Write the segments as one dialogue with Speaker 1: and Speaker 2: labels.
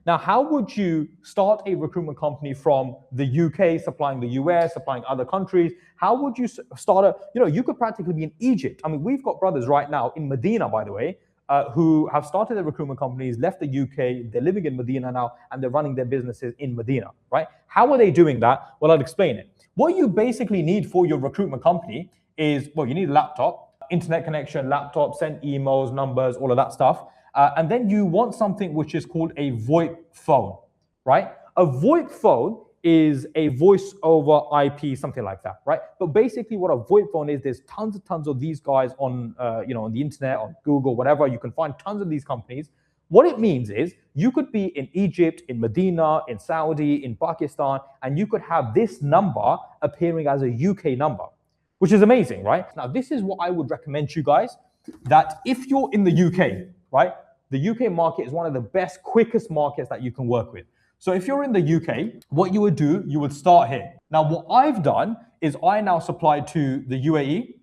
Speaker 1: Now, how would you start a recruitment company from the UK, supplying the US, supplying other countries? How would you start you could practically be in Egypt. I mean, we've got brothers right now in Medina, by the way, who have started their recruitment companies, left the UK, they're living in Medina now, and they're running their businesses in Medina, right? How are they doing that? Well, I'll explain it. What you basically need for your recruitment company is, well, you need a laptop, internet connection, laptop, send emails, numbers, all of that stuff. And then you want something which is called a VoIP phone, right? A VoIP phone is a voice over IP, something like that, right? But basically what a VoIP phone is, there's tons of these guys on, on the internet, on Google, whatever. You can find tons of these companies. What it means is you could be in Egypt, in Medina, in Saudi, in Pakistan, and you could have this number appearing as a UK number, which is amazing, right? Now, this is what I would recommend to you guys, that if you're in the UK, right? The UK market is one of the best, quickest markets that you can work with. So if you're in the UK, what you would do, you would start here. Now, what I've done is I now supply to the UAE,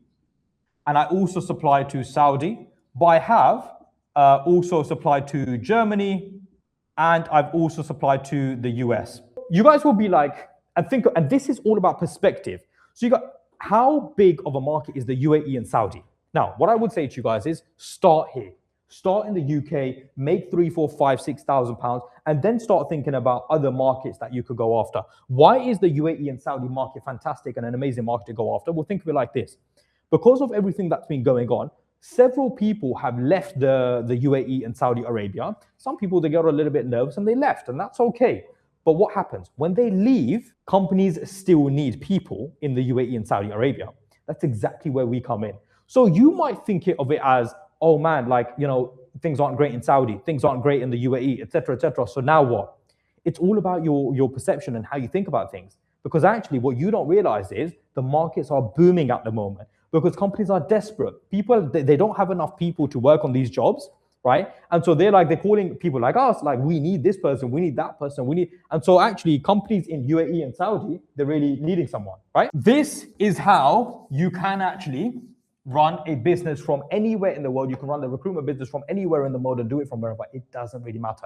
Speaker 1: and I also supply to Saudi, but I have also supplied to Germany, and I've also supplied to the US. You guys will be like, and this is all about perspective. So you got, how big of a market is the UAE and Saudi? Now, what I would say to you guys is start here. Start in the UK, make £3,000, £4,000, £5,000, £6,000, and then start thinking about other markets that you could go after. Why is the UAE and Saudi market fantastic and an amazing market to go after? Well, think of it like this. Because of everything that's been going on, several people have left the UAE and Saudi Arabia. Some people, they got a little bit nervous and they left, and that's okay. But what happens? When they leave, companies still need people in the UAE and Saudi Arabia. That's exactly where we come in. So you might think of it as, oh man, things aren't great in Saudi, things aren't great in the UAE, etc., etc. So now what? It's all about your perception and how you think about things. Because actually what you don't realize is the markets are booming at the moment because companies are desperate. People, they don't have enough people to work on these jobs, right? And so they're calling people like us, like, we need this person, we need that person, and so actually companies in UAE and Saudi, they're really needing someone, right? This is how you can actually run a business from anywhere in the world. You can run the recruitment business from anywhere in the world and do it from wherever. It doesn't really matter.